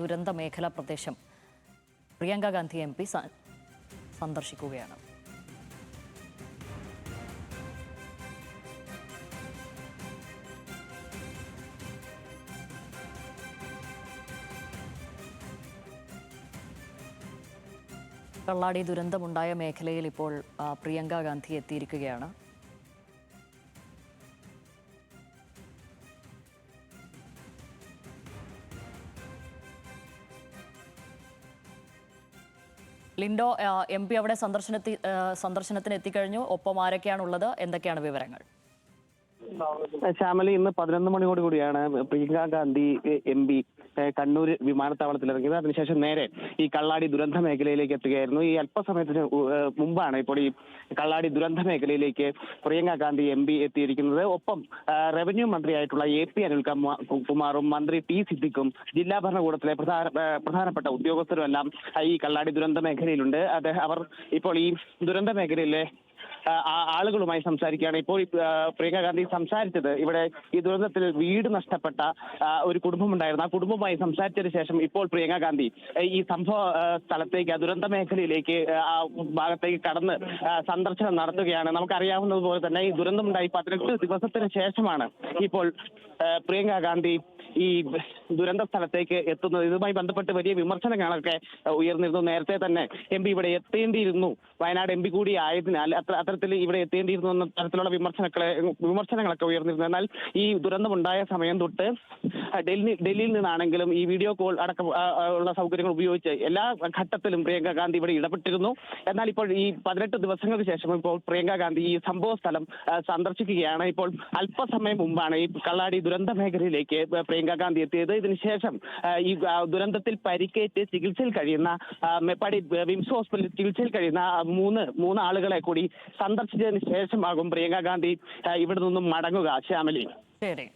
ദുരന്ത മേഖലാ പ്രദേശം പ്രിയങ്ക ഗാന്ധി MP സന്ദർശിക്കുകയാണ്. കള്ളാടി ദുരന്തമുണ്ടായ മേഖലയിൽ ഇപ്പോൾ പ്രിയങ്ക ഗാന്ധി എത്തിയിരിക്കുകയാണ്. ലിൻഡോ, MP അവിടെ സന്ദർശനത്തിന് എത്തിക്കഴിഞ്ഞു. ഒപ്പം ആരൊക്കെയാണുള്ളത്, എന്തൊക്കെയാണ് വിവരങ്ങൾ? ശ്യാമലി, ഇന്ന് 11 മണിയോടുകൂടിയാണ് പ്രിയങ്ക ഗാന്ധി MP കണ്ണൂർ വിമാനത്താവളത്തിൽ ഇറങ്ങിയത്. അതിനുശേഷം നേരെ ഈ കള്ളാടി ദുരന്ത മേഖലയിലേക്ക് എത്തുകയായിരുന്നു. ഈ അല്പസമയത്തിന് മുമ്പാണ് ഇപ്പോൾ ഈ കള്ളാടി ദുരന്ത മേഖലയിലേക്ക് പ്രിയങ്ക ഗാന്ധി MP എത്തിയിരിക്കുന്നത്. ഒപ്പം റവന്യൂ മന്ത്രിയായിട്ടുള്ള AP അനിൽകുമാറും മന്ത്രി T സിദ്ദിഖും ജില്ലാ ഭരണകൂടത്തിലെ പ്രധാനപ്പെട്ട ഉദ്യോഗസ്ഥരും എല്ലാം ഈ കള്ളാടി ദുരന്ത മേഖലയിലുണ്ട്. അവർ ഇപ്പോൾ ഈ ദുരന്ത മേഖലയിലെ ആളുകളുമായി സംസാരിക്കുകയാണ്. ഇപ്പോൾ പ്രിയങ്ക ഗാന്ധി സംസാരിച്ചത് ഇവിടെ ഈ ദുരന്തത്തിൽ വീട് നഷ്ടപ്പെട്ട ഒരു കുടുംബമുണ്ടായിരുന്നു. ആ കുടുംബവുമായി സംസാരിച്ചതിന് ശേഷം ഇപ്പോൾ പ്രിയങ്ക ഗാന്ധി ഈ സംഭവ സ്ഥലത്തേക്ക്, ദുരന്ത മേഖലയിലേക്ക്, ആ ഭാഗത്തേക്ക് കടന്ന് സന്ദർശനം നടത്തുകയാണ്. നമുക്കറിയാവുന്നതുപോലെ തന്നെ ഈ ദുരന്തമുണ്ടായി 18 ദിവസത്തിന് ശേഷമാണ് ഇപ്പോൾ പ്രിയങ്ക ഗാന്ധി ഈ ദുരന്ത സ്ഥലത്തേക്ക് എത്തുന്നത്. ഇതുമായി ബന്ധപ്പെട്ട് വലിയ വിമർശനങ്ങളൊക്കെ ഉയർന്നിരുന്നു. നേരത്തെ തന്നെ MP ഇവിടെ എത്തേണ്ടിയിരുന്നു, വയനാട് MP കൂടി ആയതിനാൽ അത്തരത്തിൽ ഇവിടെ എത്തേണ്ടിയിരുന്നു എന്ന തരത്തിലുള്ള വിമർശനങ്ങളൊക്കെ ഉയർന്നിരുന്നു. എന്നാൽ ഈ ദുരന്തമുണ്ടായ സമയം തൊട്ട് ഡൽഹിയിൽ നിന്നാണെങ്കിലും ഈ വീഡിയോ കോൾ അടക്കം ഉള്ള സൗകര്യങ്ങൾ ഉപയോഗിച്ച് എല്ലാ ഘട്ടത്തിലും പ്രിയങ്ക ഗാന്ധി ഇവിടെ ഇടപെട്ടിരുന്നു. എന്നാൽ ഇപ്പോൾ ഈ 18 ദിവസങ്ങൾക്ക് ശേഷം ഇപ്പോൾ പ്രിയങ്ക ഗാന്ധി ഈ സംഭവ സ്ഥലം സന്ദർശിക്കുകയാണ്. ഇപ്പോൾ അല്പസമയം മുമ്പാണ് ഈ കള്ളാടി ദുരന്ത മേഖലയിലേക്ക് പ്രിയങ്ക ഗാന്ധി എത്തിയത്. ഇതിനുശേഷം ഈ ദുരന്തത്തിൽ പരിക്കേറ്റ് ചികിത്സയിൽ കഴിയുന്ന മേപ്പാടി വിംസ് ഹോസ്പിറ്റലിൽ ചികിത്സയിൽ കഴിയുന്ന മൂന്ന് ആളുകളെ കൂടി സന്ദർശിച്ചതിന് ശേഷമാകും പ്രിയങ്ക ഗാന്ധി ഇവിടെ നിന്നും മടങ്ങുക. ശ്യാമലി. ശരി.